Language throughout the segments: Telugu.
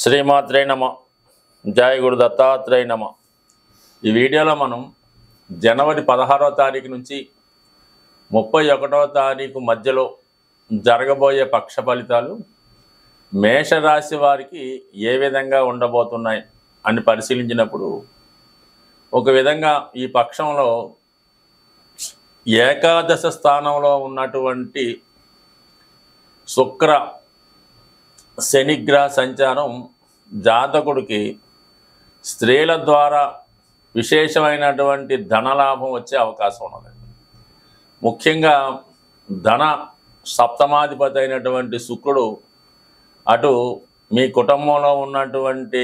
శ్రీమాత్రే నమ. జయ గురు దత్తాత్రేయ నమ. ఈ వీడియోలో మనం జనవరి 16వ తారీఖు నుంచి 31వ తారీఖు మధ్యలో జరగబోయే పక్ష ఫలితాలు మేషరాశి వారికి ఏ విధంగా ఉండబోతున్నాయి అని పరిశీలించినప్పుడు, ఒక విధంగా ఈ పక్షంలో ఏకాదశ స్థానంలో ఉన్నటువంటి శుక్ర శనిగ్రహ సంచారం జాతకుడికి స్త్రీల ద్వారా విశేషమైనటువంటి ధనలాభం వచ్చే అవకాశం ఉన్నది. ముఖ్యంగా ధన సప్తమాధిపతి అయినటువంటి శుక్రుడు అటు మీ కుటుంబంలో ఉన్నటువంటి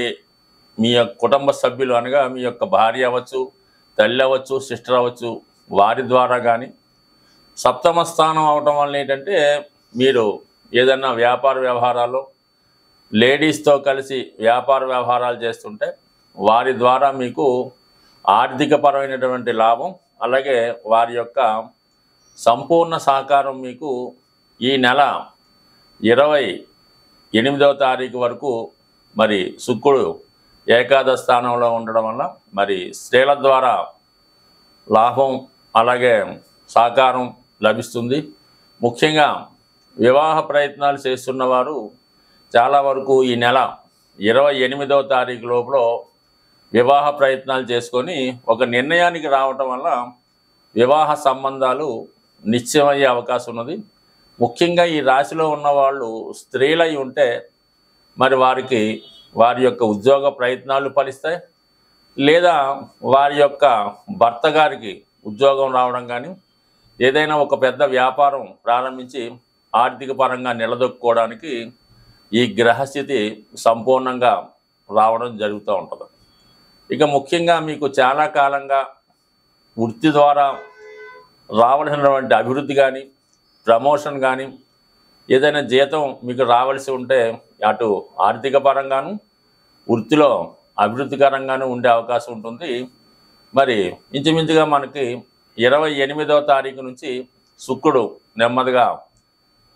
మీ యొక్క కుటుంబ సభ్యులు అనగా మీ యొక్క భార్య అవ్వచ్చు, తల్లి అవ్వచ్చు, సిస్టర్ అవ్వచ్చు, వారి ద్వారా కానీ సప్తమ స్థానం అవటం వల్ల ఏంటంటే మీరు ఏదైనా వ్యాపార వ్యవహారాలు లేడీస్తో కలిసి వ్యాపార వ్యవహారాలు చేస్తుంటే వారి ద్వారా మీకు ఆర్థికపరమైనటువంటి లాభం, అలాగే వారి యొక్క సంపూర్ణ సహకారం మీకు ఈ నెల 28వ తారీఖు వరకు మరి శుక్రుడు ఏకాదశ స్థానంలో ఉండడం వల్ల మరి స్త్రీల ద్వారా లాభం అలాగే సహకారం లభిస్తుంది. ముఖ్యంగా వివాహ ప్రయత్నాలు చేస్తున్నవారు చాలా వరకు ఈ నెల 28వ తారీఖు లోపల వివాహ ప్రయత్నాలు చేసుకొని ఒక నిర్ణయానికి రావటం వల్ల వివాహ సంబంధాలు నిశ్చయమయ్యే అవకాశం ఉన్నది. ముఖ్యంగా ఈ రాశిలో ఉన్నవాళ్ళు స్త్రీలై ఉంటే మరి వారికి వారి యొక్క ఉద్యోగ ప్రయత్నాలు ఫలిస్తాయి, లేదా వారి యొక్క భర్త గారికి ఉద్యోగం రావడం కానీ ఏదైనా ఒక పెద్ద వ్యాపారం ప్రారంభించి ఆర్థిక పరంగా నిలదొక్కుకోవడానికి ఈ గ్రహస్థితి సంపూర్ణంగా రావడం జరుగుతూ ఉంటుంది. ఇక ముఖ్యంగా మీకు చాలా కాలంగా వృత్తి ద్వారా రావాల్సినటువంటి అభివృద్ధి కానీ ప్రమోషన్ కానీ ఏదైనా జీతం మీకు రావాల్సి ఉంటే అటు ఆర్థిక పరంగాను వృత్తిలో అభివృద్ధికరంగానూ ఉండే అవకాశం ఉంటుంది. మరి ఇంచుమించుగా మనకి 28వ తారీఖు నుంచి శుక్రుడు నెమ్మదిగా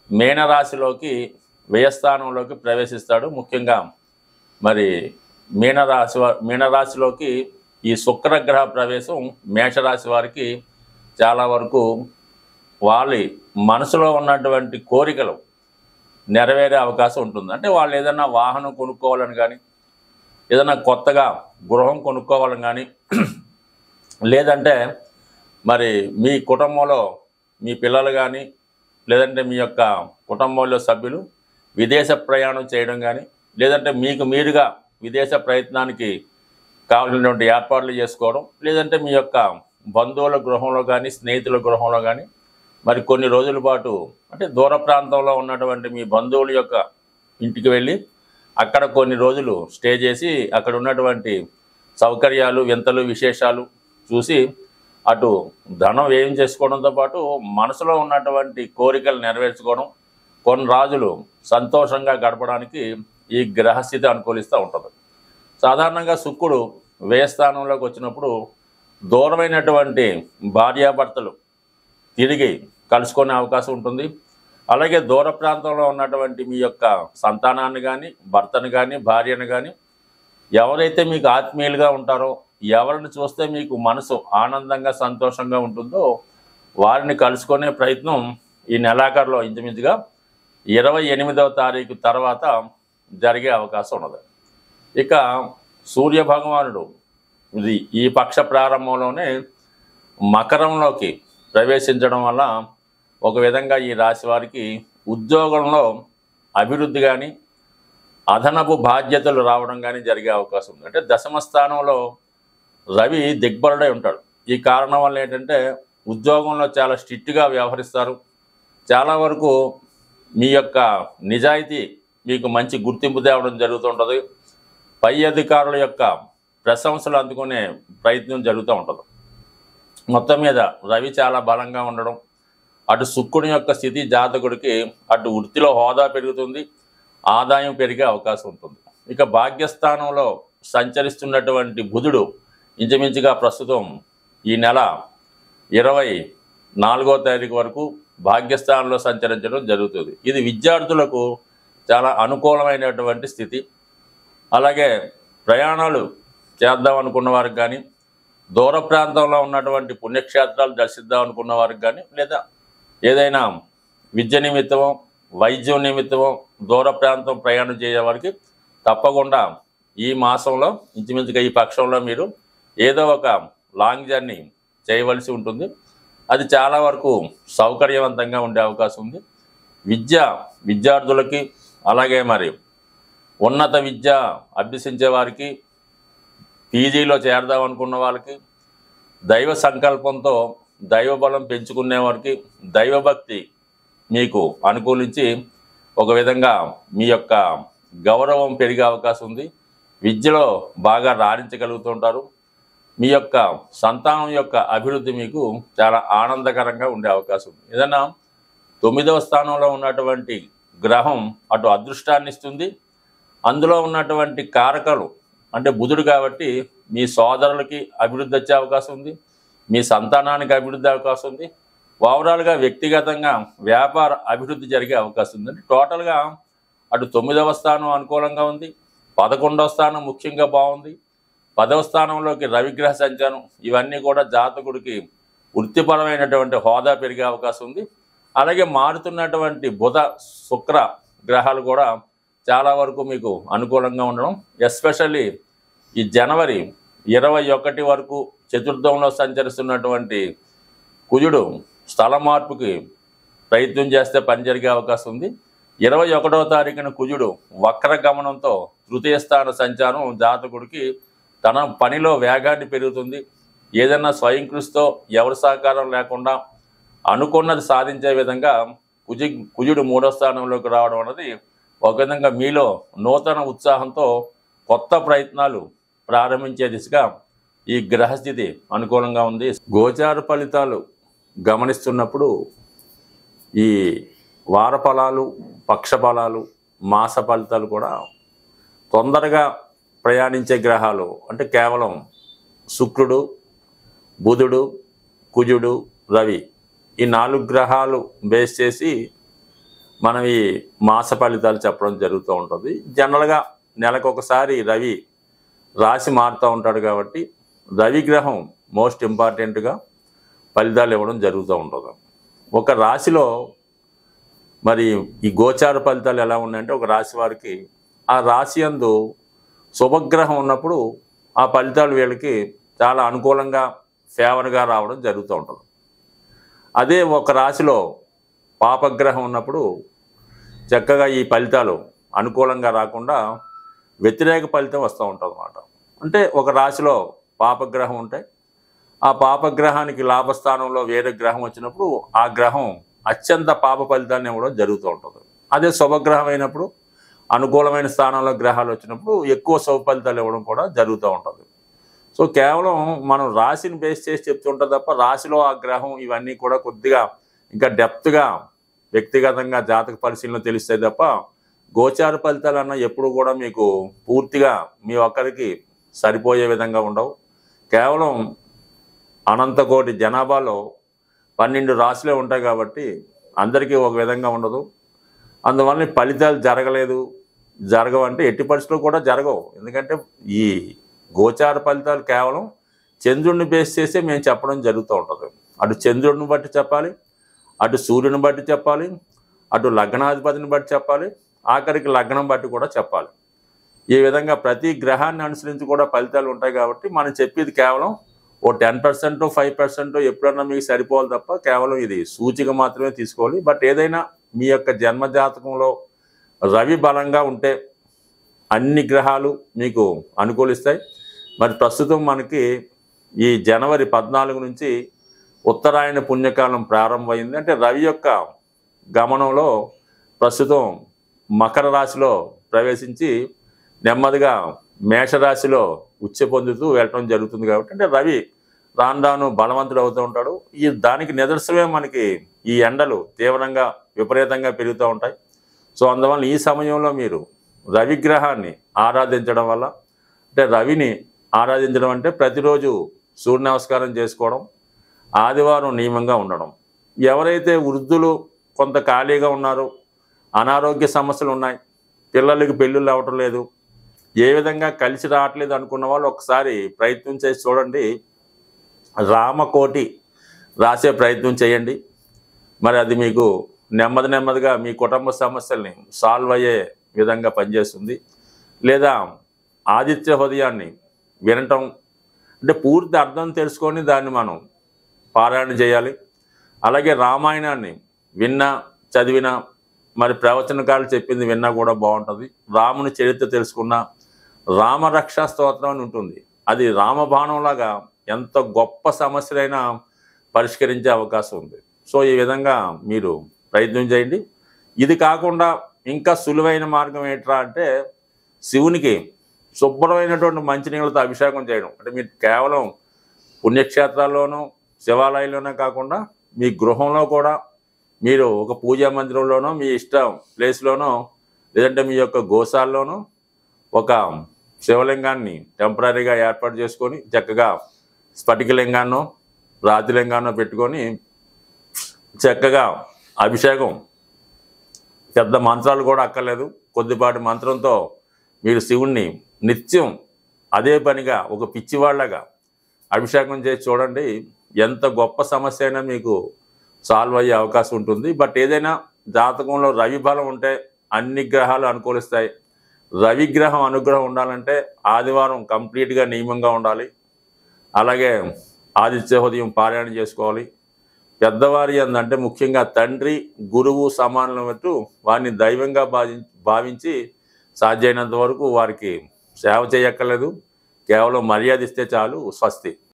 మీనరాశిలోకి వ్యయస్థానంలోకి ప్రవేశిస్తాడు. ముఖ్యంగా మరి మీనరాశిలోకి ఈ శుక్రగ్రహ ప్రవేశం మేషరాశి వారికి చాలా వరకు వాళ్ళ మనసులో ఉన్నటువంటి కోరికలు నెరవేరే అవకాశం ఉంటుంది. అంటే వాళ్ళు ఏదైనా వాహనం కొనుక్కోవాలని కానీ, ఏదైనా కొత్తగా గృహం కొనుక్కోవాలని కానీ, లేదంటే మరి మీ కుటుంబంలో మీ పిల్లలు కానీ, లేదంటే మీ యొక్క కుటుంబంలో సభ్యులు విదేశ ప్రయాణం చేయడం కానీ, లేదంటే మీకు మీరుగా విదేశ ప్రయత్నానికి కావాల్సినటువంటి ఏర్పాట్లు చేసుకోవడం, లేదంటే మీ యొక్క బంధువుల గృహంలో కానీ స్నేహితుల గృహంలో కానీ మరి కొన్ని రోజుల పాటు అంటే దూర ప్రాంతంలో ఉన్నటువంటి మీ బంధువుల యొక్క ఇంటికి వెళ్ళి అక్కడ కొన్ని రోజులు స్టే చేసి అక్కడ ఉన్నటువంటి సౌకర్యాలు వింతలు విశేషాలు చూసి అటు ధనం వ్యయం చేసుకోవడంతో పాటు మనసులో ఉన్నటువంటి కోరికలు నెరవేర్చుకోవడం, కొన్ని రోజులు సంతోషంగా గడపడానికి ఈ గ్రహస్థితి అనుకూలిస్తూ ఉంటుంది. సాధారణంగా శుక్రుడు వ్యయస్థానంలోకి వచ్చినప్పుడు దూరమైనటువంటి భార్యాభర్తలు తిరిగి కలుసుకునే అవకాశం ఉంటుంది. అలాగే దూర ప్రాంతంలో ఉన్నటువంటి మీ యొక్క సంతానాన్ని కానీ, భర్తను కానీ, భార్యను కానీ ఎవరైతే మీకు ఆత్మీయులుగా ఉంటారో, ఎవరిని చూస్తే మీకు మనసు ఆనందంగా సంతోషంగా ఉంటుందో వారిని కలుసుకునే ప్రయత్నం ఈ నెలాఖరులో ఇంచుమించుగా 28వ తారీఖు తర్వాత జరిగే అవకాశం ఉన్నది. ఇక సూర్య భగవానుడు ఈ పక్ష ప్రారంభంలోనే మకరంలోకి ప్రవేశించడం వల్ల ఒక విధంగా ఈ రాశి వారికి ఉద్యోగంలో అభివృద్ధి కానీ అదనపు బాధ్యతలు రావడం కానీ జరిగే అవకాశం ఉంది. అంటే దశమ స్థానంలో రవి దిగ్బలుడై ఉంటాడు. ఈ కారణం వల్ల ఏంటంటే ఉద్యోగంలో చాలా స్ట్రిక్ట్గా వ్యవహరిస్తారు. చాలా వరకు మీ యొక్క నిజాయితీ మీకు మంచి గుర్తింపు తేవడం జరుగుతుంటుంది. పై అధికారుల యొక్క ప్రశంసలు అందుకునే ప్రయత్నం జరుగుతూ ఉంటుంది. మొత్తం మీద రవి చాలా బలంగా ఉండడం, అటు శుక్రుని యొక్క స్థితి జాతకుడికి అటు వృత్తిలో హోదా పెరుగుతుంది, ఆదాయం పెరిగే అవకాశం ఉంటుంది. ఇక భాగ్యస్థానంలో సంచరిస్తున్నటువంటి బుధుడు ఇంచుమించుగా ప్రస్తుతం ఈ నెల 24వ తారీఖు వరకు భాగ్యస్థానంలో సంచరించడం జరుగుతుంది. ఇది విద్యార్థులకు చాలా అనుకూలమైనటువంటి స్థితి. అలాగే ప్రయాణాలు చేద్దాం అనుకున్న వారికి కానీ, దూర ప్రాంతంలో ఉన్నటువంటి పుణ్యక్షేత్రాలు దర్శిద్దాం అనుకున్న వారికి కానీ, లేదా ఏదైనా విద్య నిమిత్తమో వైద్యం నిమిత్తమో దూర ప్రాంతం ప్రయాణం చేసే వారికి తప్పకుండా ఈ మాసంలో ఇంచుమించుగా ఈ పక్షంలో మీరు ఏదో ఒక లాంగ్ జర్నీ చేయవలసి ఉంటుంది. అది చాలా వరకు సౌకర్యవంతంగా ఉండే అవకాశం ఉంది. విద్యార్థులకి, అలాగే మరి ఉన్నత విద్య అభ్యసించే వారికి, పీజీలో చేరదాం అనుకున్న వాళ్ళకి, దైవ సంకల్పంతో దైవబలం పెంచుకునే వారికి దైవభక్తి మీకు అనుకూలించి ఒక విధంగా మీ యొక్క గౌరవం పెరిగే అవకాశం ఉంది. విద్యలో బాగా రాణించగలుగుతుంటారు. మీ యొక్క సంతానం యొక్క అభివృద్ధి మీకు చాలా ఆనందకరంగా ఉండే అవకాశం ఉంది. ఏదైనా 9వ స్థానంలో ఉన్నటువంటి గ్రహం అటు అదృష్టాన్ని ఇస్తుంది. అందులో ఉన్నటువంటి కారకాలు అంటే బుధుడు కాబట్టి మీ సోదరులకి అభివృద్ధి వచ్చే అవకాశం ఉంది. మీ సంతానానికి అభివృద్ధి అవకాశం ఉంది. ఓవరాల్గా వ్యక్తిగతంగా వ్యాపార అభివృద్ధి జరిగే అవకాశం ఉంది. అంటే టోటల్గా అటు 9వ స్థానం అనుకూలంగా ఉంది, 11వ స్థానం ముఖ్యంగా బాగుంది, 10వ స్థానంలోకి రవిగ్రహ సంచారం, ఇవన్నీ కూడా జాతకుడికి వృత్తిపరమైనటువంటి హోదా పెరిగే అవకాశం ఉంది. అలాగే మారుతున్నటువంటి బుధ శుక్ర గ్రహాలు కూడా చాలా వరకు మీకు అనుకూలంగా ఉండడం, ఎస్పెషల్లీ ఈ జనవరి 21 వరకు చతుర్థంలో సంచరిస్తున్నటువంటి కుజుడు స్థల మార్పుకి ప్రయత్నం చేస్తే పని జరిగే అవకాశం ఉంది. 21వ తారీఖున కుజుడు వక్ర గమనంతో తృతీయ స్థాన సంచారం జాతకుడికి తన పనిలో వేగాన్ని పెరుగుతుంది. ఏదైనా స్వయం కృషితో ఎవరి సహకారం లేకుండా అనుకున్నది సాధించే విధంగా కుజుడు 3వ స్థానంలోకి రావడం అనేది ఒక విధంగా మీలో నూతన ఉత్సాహంతో కొత్త ప్రయత్నాలు ప్రారంభించే దిశగా ఈ గ్రహస్థితి అనుకూలంగా ఉంది. గోచార ఫలితాలు గమనిస్తున్నప్పుడు ఈ వార ఫలాలు, పక్ష ఫలాలు, మాస ఫలితాలు కూడా తొందరగా ప్రయాణించే గ్రహాలు అంటే కేవలం శుక్రుడు, బుధుడు, కుజుడు, రవి, ఈ 4 గ్రహాలు బేస్ చేసి మనం ఈ మాస ఫలితాలు చెప్పడం జరుగుతూ ఉంటుంది. జనరల్గా నెలకొకసారి రవి రాశి మారుతూ ఉంటాడు కాబట్టి రవి గ్రహం మోస్ట్ ఇంపార్టెంట్గా ఫలితాలు ఇవ్వడం జరుగుతూ ఉంటుంది. ఒక రాశిలో మరి ఈ గోచార ఫలితాలు ఎలా ఉన్నాయంటే, ఒక రాశి వారికి ఆ రాశి యందు శుభగ్రహం ఉన్నప్పుడు ఆ ఫలితాలు వీళ్ళకి చాలా అనుకూలంగా ఫేవర్గా రావడం జరుగుతూ ఉంటుంది. అదే ఒక రాశిలో పాపగ్రహం ఉన్నప్పుడు చక్కగా ఈ ఫలితాలు అనుకూలంగా రాకుండా వ్యతిరేక ఫలితం వస్తూ ఉంటుంది అన్నమాట. అంటే ఒక రాశిలో పాపగ్రహం ఉంటే ఆ పాపగ్రహానికి లాభస్థానంలో వేరే గ్రహం వచ్చినప్పుడు ఆ గ్రహం అత్యంత పాప ఫలితాన్ని ఇవ్వడం జరుగుతూ ఉంటుంది. అదే శుభగ్రహం అయినప్పుడు అనుకూలమైన స్థానంలో గ్రహాలు వచ్చినప్పుడు ఎక్కువ శుభ ఫలితాలు ఇవ్వడం కూడా జరుగుతూ ఉంటుంది. సో కేవలం మనం రాశిని బేస్ చేసి చెప్తుంటాం తప్ప రాశిలో ఆ గ్రహం ఇవన్నీ కూడా కొద్దిగా ఇంకా డెప్త్గా వ్యక్తిగతంగా జాతక పరిశీలన తెలుస్తాయి తప్ప గోచార ఫలితాలు అన్న ఎప్పుడు కూడా మీకు పూర్తిగా మీ ఒక్కరికి సరిపోయే విధంగా ఉండవు. కేవలం అనంత కోటి జనాభాలో 12 రాశులే ఉంటాయి కాబట్టి అందరికీ ఒక విధంగా ఉండదు. అందువల్ల ఫలితాలు జరగవంటే ఎట్టి పరిస్థితుల్లో కూడా జరగవు. ఎందుకంటే ఈ గోచార ఫలితాలు కేవలం చంద్రుడిని బేస్ చేసే మేము చెప్పడం జరుగుతూ ఉంటుంది. అటు చంద్రుడిని బట్టి చెప్పాలి, అటు సూర్యుని బట్టి చెప్పాలి, అటు లగ్నాధిపతిని బట్టి చెప్పాలి, ఆఖరికి లగ్నం బట్టి కూడా చెప్పాలి. ఈ విధంగా ప్రతి గ్రహాన్ని అనుసరించి కూడా ఫలితాలు ఉంటాయి కాబట్టి మనం చెప్పేది కేవలం ఓ 10%, 5% ఎప్పుడన్నా మీకు సరిపోవాలి తప్ప కేవలం ఇది సూచిక మాత్రమే తీసుకోవాలి. బట్ ఏదైనా మీ యొక్క జన్మజాతకంలో రవి బలంగా ఉంటే అన్ని గ్రహాలు మీకు అనుకూలిస్తాయి. మరి ప్రస్తుతం మనకి ఈ జనవరి 14 నుంచి ఉత్తరాయణ పుణ్యకాలం ప్రారంభమైంది. అంటే రవి యొక్క గమనంలో ప్రస్తుతం మకర రాశిలో ప్రవేశించి నెమ్మదిగా మేషరాశిలో ఉచ్చ పొందుతూ వెళ్ళటం జరుగుతుంది. కాబట్టి అంటే రవి రాను బలవంతుడు అవుతూ ఉంటాడు. దానికి నిదర్శనమే మనకి ఈ ఎండలు తీవ్రంగా విపరీతంగా పెరుగుతూ ఉంటాయి. సో అందువల్ల ఈ సమయంలో మీరు రవిగ్రహాన్ని ఆరాధించడం వల్ల, అంటే రవిని ఆరాధించడం అంటే ప్రతిరోజు సూర్య నమస్కారం చేసుకోవడం, ఆదివారం నియమంగా ఉండడం. ఎవరైతే వృద్ధులు కొంత ఖాళీగా ఉన్నారో, అనారోగ్య సమస్యలు ఉన్నాయి, పిల్లలకి పెళ్ళిళ్ళు అవ్వటం లేదు, ఏ విధంగా కలిసి రావట్లేదు అనుకున్న వాళ్ళు ఒకసారి ప్రయత్నం చేసి చూడండి. రామకోటి రాసే ప్రయత్నం చేయండి. మరి అది మీకు నెమ్మదిగా మీ కుటుంబ సమస్యల్ని సాల్వ్ అయ్యే విధంగా పనిచేస్తుంది. లేదా ఆదిత్య హృదయాన్ని వినటం, అంటే పూర్తి అర్థం తెలుసుకొని దాన్ని మనం పారాయణ చేయాలి. అలాగే రామాయణాన్ని విన్నా చదివినా, మరి ప్రవచనకాలు చెప్పింది విన్నా కూడా బాగుంటుంది. రాముని చరిత్ర తెలుసుకున్న రామరక్షా స్తోత్రం అని ఉంటుంది. అది రామబాణంలాగా ఎంత గొప్ప సమస్యలైనా పరిష్కరించే అవకాశం ఉంది. సో ఈ విధంగా మీరు ప్రయత్నం చేయండి. ఇది కాకుండా ఇంకా సులువైన మార్గం ఏంట్రా అంటే శివునికి శుభ్రమైనటువంటి మంచినీళ్ళతో అభిషేకం చేయడం. అంటే మీరు కేవలం పుణ్యక్షేత్రాల్లోనూ శివాలయంలోనే కాకుండా మీ గృహంలో కూడా మీరు ఒక పూజా మందిరంలోనో, మీ ఇష్టం ప్లేస్లోనో, లేదంటే మీ యొక్క గోశాల్లోనో ఒక శివలింగాన్ని టెంపరీగా ఏర్పాటు చేసుకొని చక్కగా స్ఫటికలింగాన్నో రాతిలింగాన్నో పెట్టుకొని చక్కగా అభిషేకం, పెద్ద మంత్రాలు కూడా అక్కర్లేదు, కొద్దిపాటి మంత్రంతో మీరు శివుణ్ణి నిత్యం అదే పనిగా ఒక పిచ్చివాళ్ళగా అభిషేకం చేసి చూడండి. ఎంత గొప్ప సమస్య అయినా మీకు సాల్వ్ అయ్యే అవకాశం ఉంటుంది. బట్ ఏదైనా జాతకంలో రవి బలం ఉంటే అన్ని గ్రహాలు అనుకూలిస్తాయి. రవిగ్రహం అనుగ్రహం ఉండాలంటే ఆదివారం కంప్లీట్గా నియమంగా ఉండాలి. అలాగే ఆదిత్య హృదయం పారాయణ చేసుకోవాలి. పెద్దవారి అంటే ముఖ్యంగా తండ్రి గురువు సమానమైనట్టు వారిని దైవంగా భావించి సాధ్యమైనంత వరకు వారికి సేవ చేయక్కర్లేదు, కేవలం మర్యాద ఇస్తే చాలు. స్వస్తి.